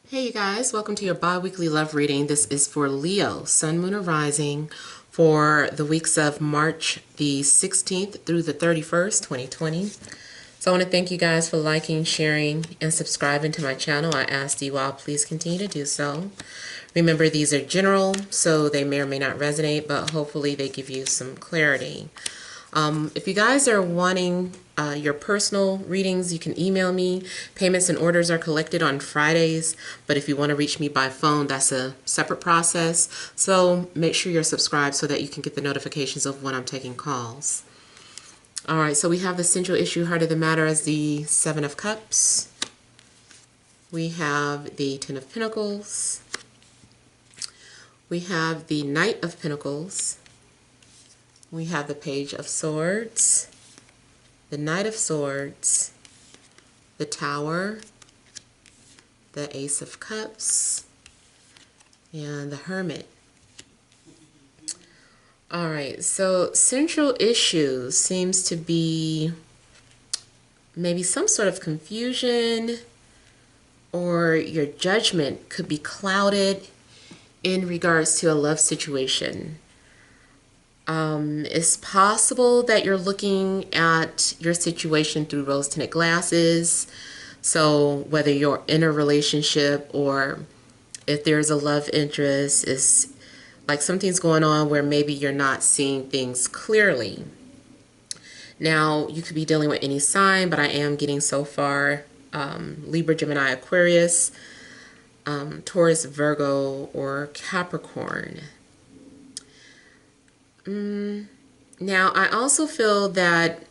Hey you guys, welcome to your bi-weekly love reading. This is for Leo, Sun, Moon, or Rising for the weeks of March the 16th through the 31st, 2020. So I want to thank you guys for liking, sharing, and subscribing to my channel. I ask you all please continue to do so. Remember, these are general, so they may or may not resonate, but hopefully they give you some clarity. If you guys are wanting your personal readings, you can email me. Payments and orders are collected on Fridays, but if you want to reach me by phone, that's a separate process. So make sure you're subscribed so that you can get the notifications of when I'm taking calls. All right, so we have the central issue, heart of the matter, as the Seven of Cups. We have the Ten of Pentacles. We have the Knight of Pentacles. We have the Page of Swords, the Knight of Swords, the Tower, the Ace of Cups, and the Hermit. All right, so central issue seems to be maybe some sort of confusion, or your judgment could be clouded in regards to a love situation. It's possible that you're looking at your situation through rose-tinted glasses. So whether you're in a relationship or if there's a love interest, it's like something's going on where maybe you're not seeing things clearly. Now, you could be dealing with any sign, but I am getting so far Libra, Gemini, Aquarius, Taurus, Virgo, or Capricorn. Now, I also feel that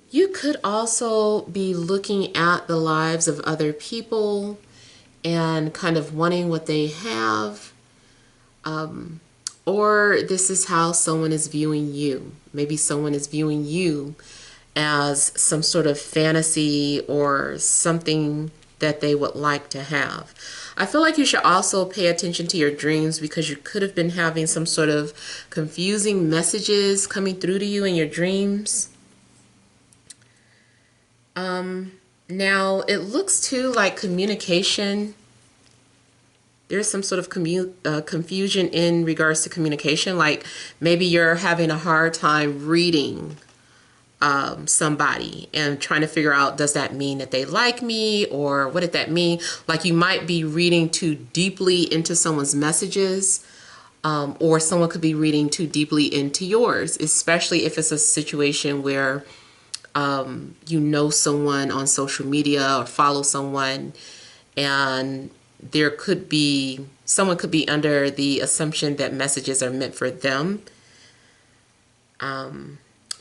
you could also be looking at the lives of other people and kind of wanting what they have. Or this is how someone is viewing you. Maybe someone is viewing you as some sort of fantasy or something that they would like to have. I feel like you should also pay attention to your dreams, because you could have been having some sort of confusing messages coming through to you in your dreams. Now, it looks too like communication. There's some sort of confusion in regards to communication. Like maybe you're having a hard time reading somebody and trying to figure out, does that mean that they like me, or what did that mean? Like you might be reading too deeply into someone's messages, or someone could be reading too deeply into yours, especially if it's a situation where you know someone on social media or follow someone, and there could be, someone could be under the assumption that messages are meant for them.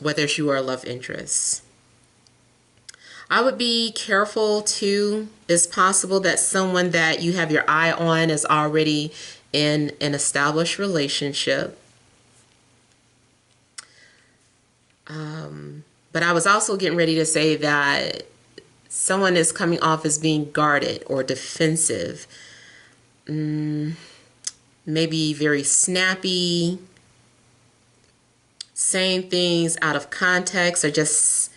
Whether you are a love interest. I would be careful too. It's possible that someone that you have your eye on is already in an established relationship. But I was also getting ready to say that someone is coming off as being guarded or defensive. Maybe very snappy, saying things out of context, or just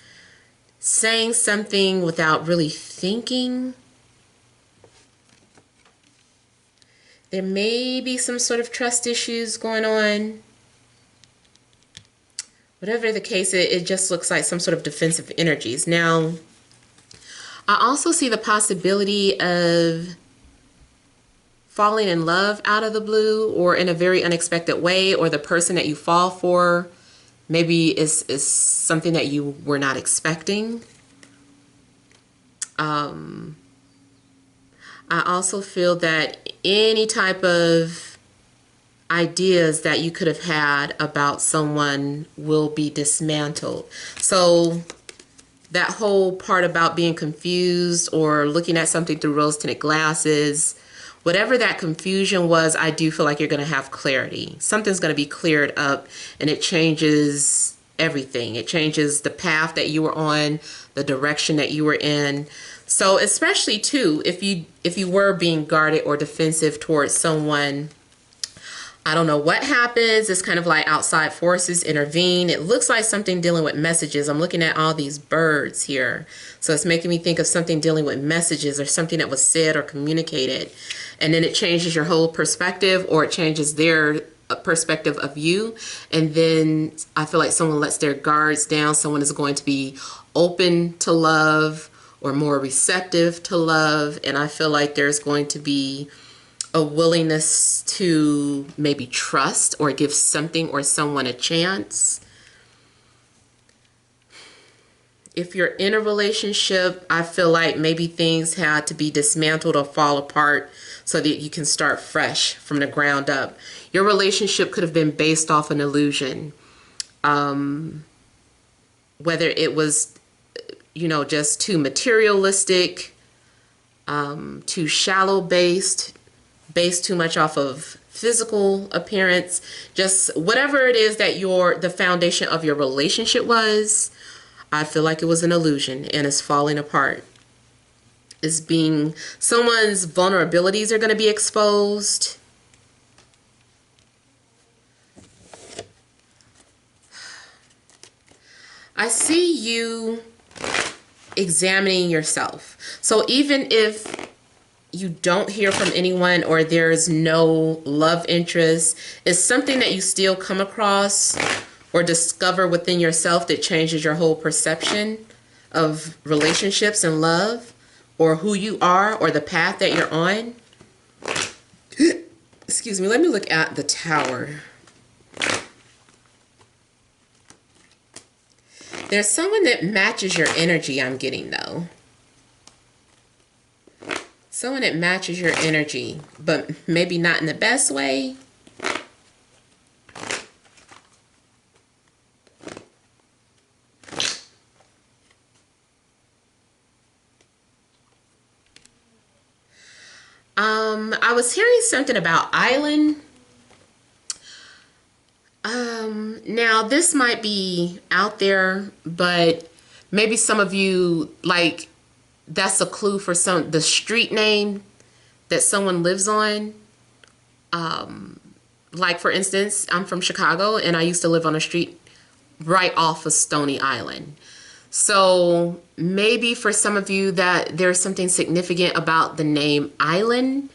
saying something without really thinking. There may be some sort of trust issues going on. Whatever the case, it just looks like some sort of defensive energies. Now, I also see the possibility of falling in love out of the blue or in a very unexpected way, or the person that you fall for maybe is something that you were not expecting. I also feel that any type of ideas that you could have had about someone will be dismantled. So that whole part about being confused or looking at something through rose-tinted glasses, whatever that confusion was, I do feel like you're going to have clarity. Something's going to be cleared up, and it changes everything. It changes the path that you were on, the direction that you were in. So especially too, if you were being guarded or defensive towards someone, I don't know what happens. It's kind of like outside forces intervene. It looks like something dealing with messages. I'm looking at all these birds here. So it's making me think of something dealing with messages or something that was said or communicated. And then it changes your whole perspective, or it changes their perspective of you. And then I feel like someone lets their guards down. Someone is going to be open to love or more receptive to love. And I feel like there's going to be a willingness to maybe trust or give something or someone a chance. If you're in a relationship, I feel like maybe things had to be dismantled or fall apart so that you can start fresh from the ground up. Your relationship could have been based off an illusion. Whether it was, you know, just too materialistic, too shallow based too much off of physical appearance, just whatever it is that the foundation of your relationship was, I feel like it was an illusion and it's falling apart. Someone's vulnerabilities are going to be exposed. I see you examining yourself. So even if you don't hear from anyone or there's no love interest, it's something that you still come across or discover within yourself that changes your whole perception of relationships and love, or who you are, or the path that you're on. Excuse me, let me look at the Tower. There's someone that matches your energy, I'm getting, though. Someone that matches your energy, but maybe not in the best way. I was hearing something about island. Now this might be out there, but maybe some of you, like, that's a clue for the street name that someone lives on. Like, for instance, I'm from Chicago and I used to live on a street right off of Stony Island. So maybe for some of you that there's something significant about the name Island.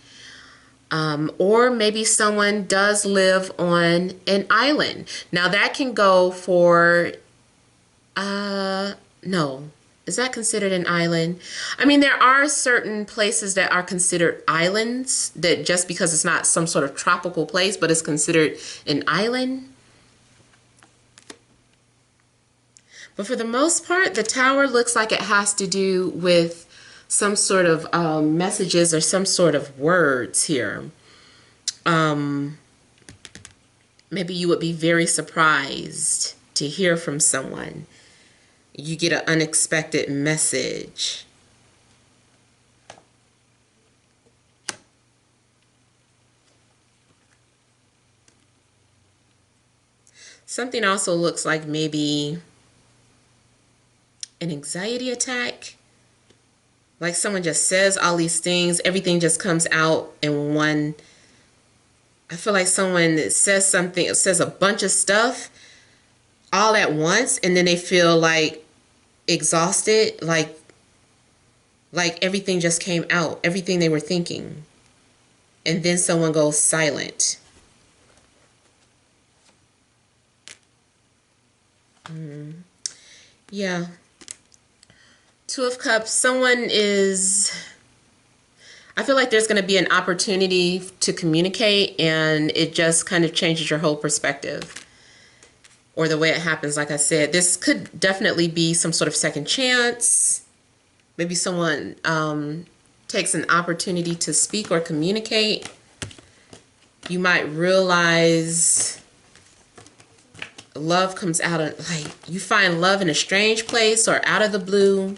Or maybe someone does live on an island. Now that can go for, no. Is that considered an island? I mean, there are certain places that are considered islands, that just because it's not some sort of tropical place, but it's considered an island. But for the most part, the Tower looks like it has to do with some sort of messages or some sort of words here. Maybe you would be very surprised to hear from someone. You get an unexpected message. Something also looks like maybe an anxiety attack. Like someone just says all these things, everything just comes out in one. I feel like someone says something, says a bunch of stuff all at once, and then they feel like exhausted, like everything just came out, everything they were thinking. And then someone goes silent. Yeah. Two of Cups, someone is, I feel like there's going to be an opportunity to communicate, and it just kind of changes your whole perspective or the way it happens. Like I said, this could definitely be some sort of second chance. Maybe someone takes an opportunity to speak or communicate. You might realize love comes out of, like, you find love in a strange place or out of the blue,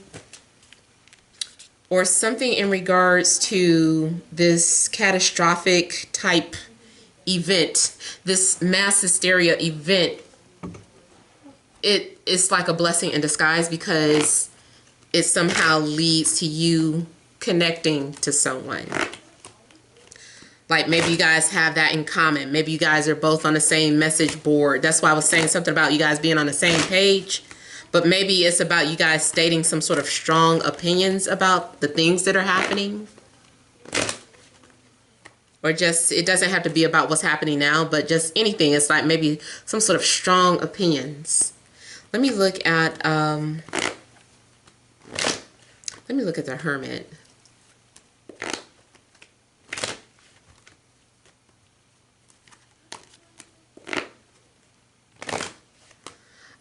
or something in regards to this catastrophic type event, this mass hysteria event. It's like a blessing in disguise because it somehow leads to you connecting to someone. Like maybe you guys have that in common. Maybe you guys are both on the same message board. That's why I was saying something about you guys being on the same page. But maybe it's about you guys stating some sort of strong opinions about the things that are happening. Or just, it doesn't have to be about what's happening now, but just anything. It's like maybe some sort of strong opinions. Let me look at the Hermit.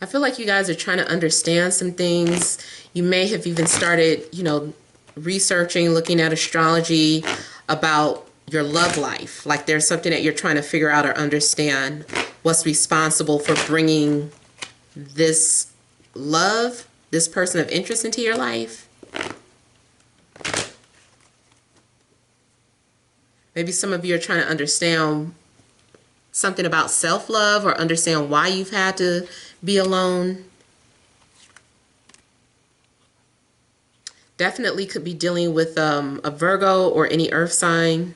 I feel like you guys are trying to understand some things. You may have even started, you know, researching, looking at astrology about your love life. Like there's something that you're trying to figure out or understand what's responsible for bringing this love, this person of interest into your life. Maybe some of you are trying to understand something about self-love or understand why you've had to be alone. Definitely could be dealing with a Virgo or any earth sign.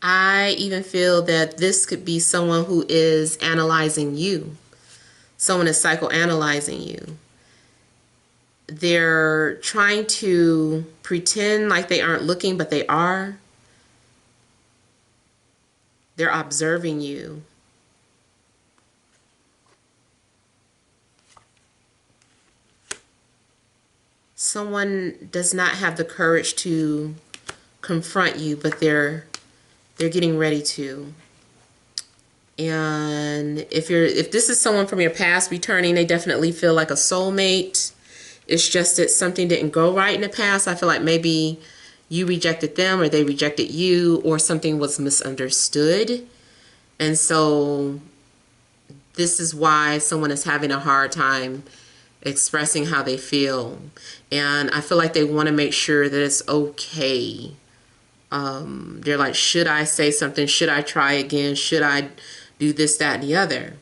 I even feel that this could be someone who is analyzing you. Someone is psychoanalyzing you. They're trying to pretend like they aren't looking, but they are. They're observing you. Someone does not have the courage to confront you, but they're getting ready to. And if this is someone from your past returning, they definitely feel like a soulmate. It's just that something didn't go right in the past. I feel like maybe you rejected them or they rejected you, or something was misunderstood. And so this is why someone is having a hard time expressing how they feel. And I feel like they want to make sure that it's okay. They're like, should I say something? Should I try again? Should I do this, that, and the other?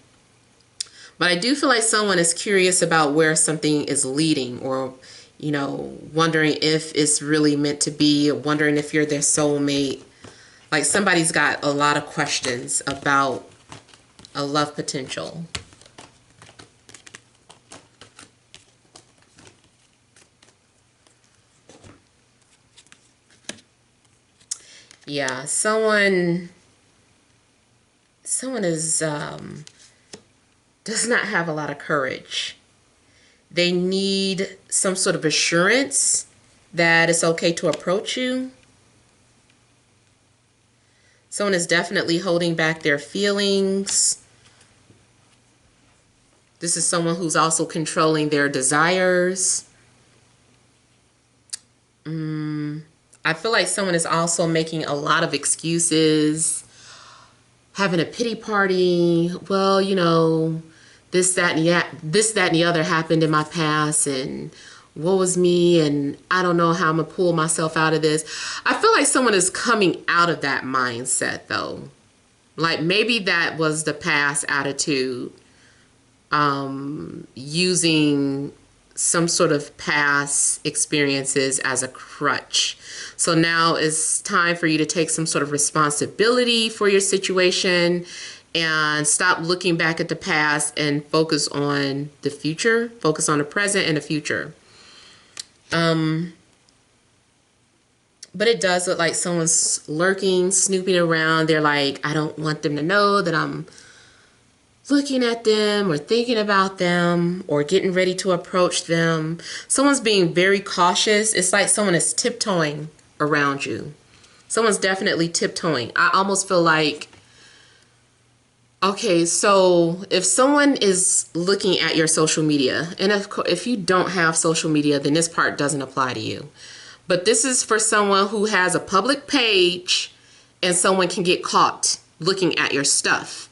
But I do feel like someone is curious about where something is leading, or, you know, wondering if it's really meant to be, or wondering if you're their soulmate. Like somebody's got a lot of questions about a love potential. Yeah, someone is does not have a lot of courage. They need some sort of assurance that it's okay to approach you. Someone is definitely holding back their feelings. This is someone who's also controlling their desires. I feel like someone is also making a lot of excuses, having a pity party. Well, you know, this, that, and the other happened in my past, and woe was me, and I don't know how I'm gonna pull myself out of this. I feel like someone is coming out of that mindset, though. Like maybe that was the past attitude, using some sort of past experiences as a crutch. So now it's time for you to take some sort of responsibility for your situation and stop looking back at the past and focus on the future, focus on the present and the future. But it does look like someone's lurking, snooping around. They're like, I don't want them to know that I'm looking at them or thinking about them or getting ready to approach them. Someone's being very cautious. It's like someone is tiptoeing around you. Someone's definitely tiptoeing. I almost feel like, okay, so if someone is looking at your social media, and if you don't have social media, then this part doesn't apply to you. But this is for someone who has a public page and someone can get caught looking at your stuff.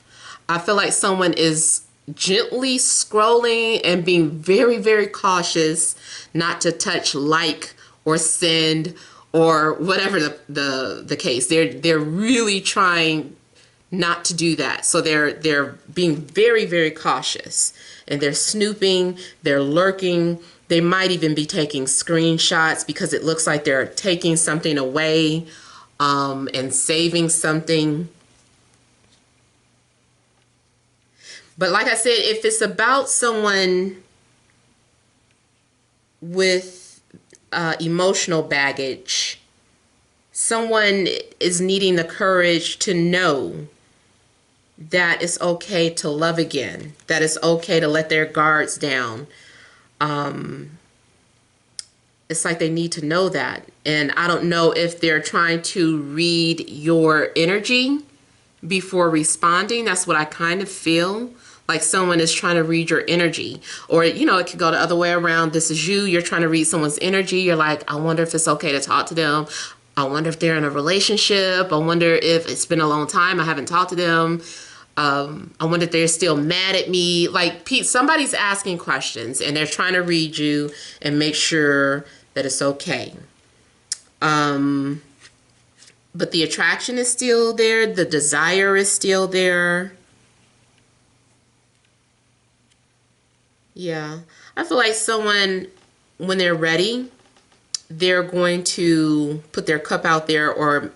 I feel like someone is gently scrolling and being very, very cautious not to touch like or send or whatever the case. They're really trying not to do that. So they're being very, very cautious, and they're snooping, they're lurking, They might even be taking screenshots because it looks like they're taking something away and saving something. But like I said, if it's about someone with emotional baggage, someone is needing the courage to know that it's okay to love again, that it's okay to let their guards down. It's like they need to know that. And I don't know if they're trying to read your energy before responding. That's what I kind of feel. Like someone is trying to read your energy. Or, you know, it could go the other way around. This is you. You're trying to read someone's energy. You're like, I wonder if it's okay to talk to them. I wonder if they're in a relationship. I wonder if it's been a long time I haven't talked to them. I wonder if they're still mad at me. Like, Pete, somebody's asking questions and they're trying to read you and make sure that it's okay. But the attraction is still there. The desire is still there. Yeah. I feel like someone, when they're ready, they're going to put their cup out there or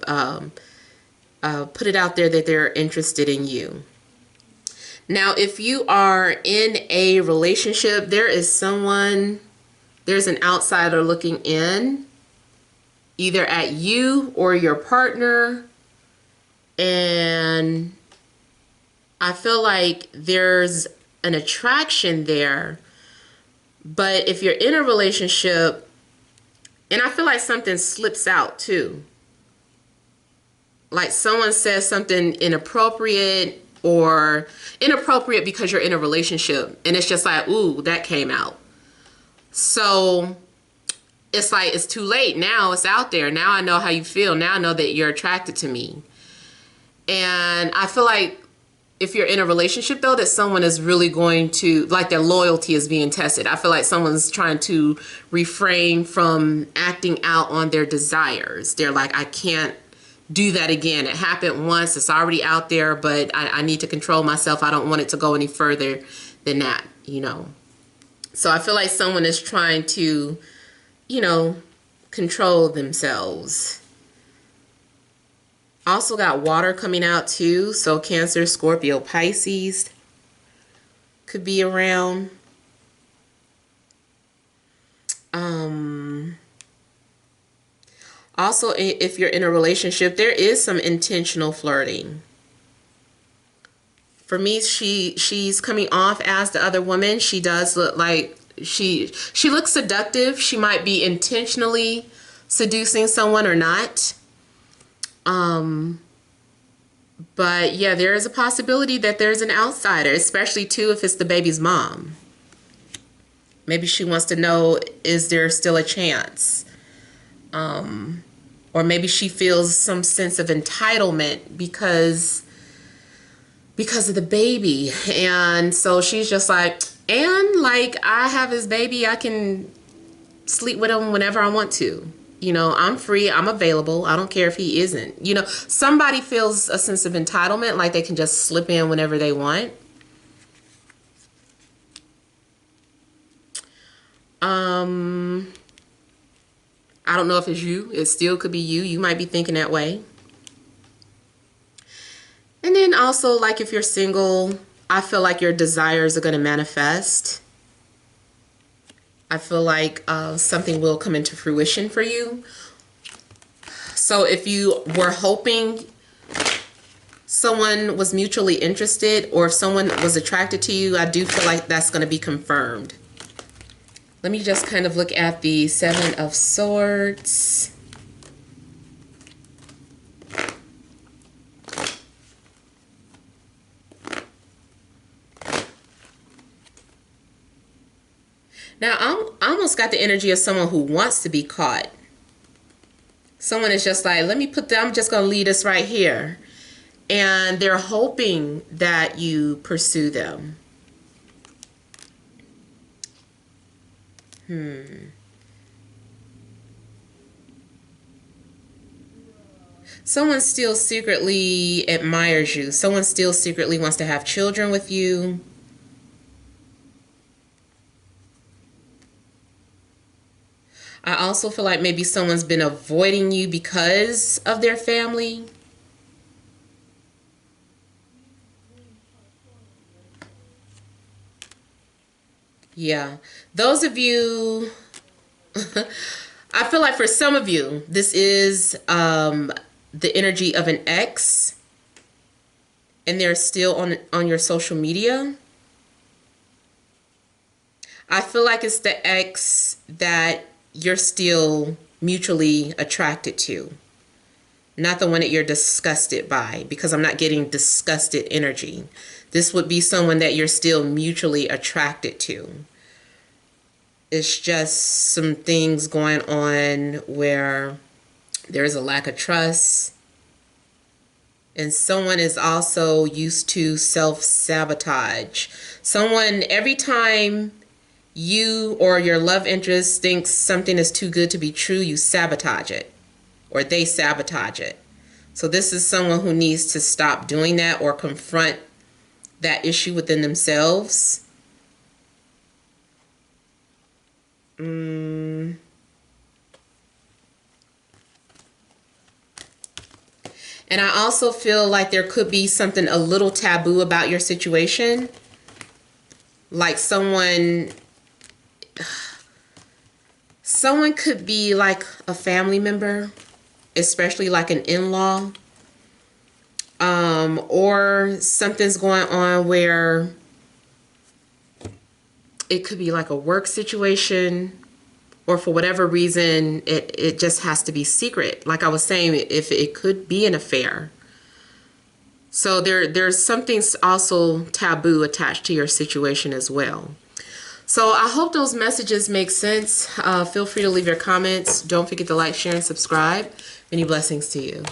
put it out there that they're interested in you. Now, if you are in a relationship, there's an outsider looking in, either at you or your partner. And I feel like there's an attraction there. But if you're in a relationship, and I feel like something slips out too. Like someone says something inappropriate, or inappropriate because you're in a relationship, and it's just like, ooh, that came out. So it's like, it's too late now. It's out there now. I know how you feel now. I know that you're attracted to me. And I feel like if you're in a relationship though, that someone is really going to, like, their loyalty is being tested. I feel like someone's trying to refrain from acting out on their desires. They're like, I can't do that again. It happened once. It's already out there, but I need to control myself. I don't want it to go any further than that, you know. So I feel like someone is trying to, you know, control themselves. Also got water coming out too. So Cancer, Scorpio, Pisces could be around. Also, if you're in a relationship, there is some intentional flirting. For me, she's coming off as the other woman. She does look like she looks seductive. She might be intentionally seducing someone or not. But yeah, there is a possibility that there's an outsider, especially too if it's the baby's mom. Maybe she wants to know, is there still a chance? Or maybe she feels some sense of entitlement because of the baby. And so she's just like, and like, I have his baby, I can sleep with him whenever I want to. You know, I'm free, I'm available, I don't care if he isn't. You know, somebody feels a sense of entitlement, like they can just slip in whenever they want. I don't know if it's you. It still could be you. You might be thinking that way. And then also, like, if you're single, I feel like your desires are going to manifest. I feel like something will come into fruition for you. So if you were hoping someone was mutually interested, or if someone was attracted to you, I do feel like that's going to be confirmed. Let me just kind of look at the Seven of Swords. Now, I almost got the energy of someone who wants to be caught. Someone is just like, I'm just going to leave this right here. And they're hoping that you pursue them. Someone still secretly admires you. Someone still secretly wants to have children with you. I also feel like maybe someone's been avoiding you because of their family. Yeah. Those of you, I feel like for some of you, this is the energy of an ex, and they're still on your social media. I feel like it's the ex that you're still mutually attracted to, not the one that you're disgusted by, because I'm not getting disgusted energy. This would be someone that you're still mutually attracted to. It's just some things going on where there's a lack of trust. And someone is also used to self-sabotage. Someone, every time you or your love interest thinks something is too good to be true, you sabotage it, or they sabotage it. So this is someone who needs to stop doing that or confront that issue within themselves. And I also feel like there could be something a little taboo about your situation. Like someone could be like a family member, especially like an in-law. Or something's going on where it could be like a work situation, or for whatever reason, it just has to be secret. Like I was saying, if it could be an affair. So there's something also taboo attached to your situation as well. So I hope those messages make sense. Feel free to leave your comments. Don't forget to like, share, and subscribe. Many blessings to you.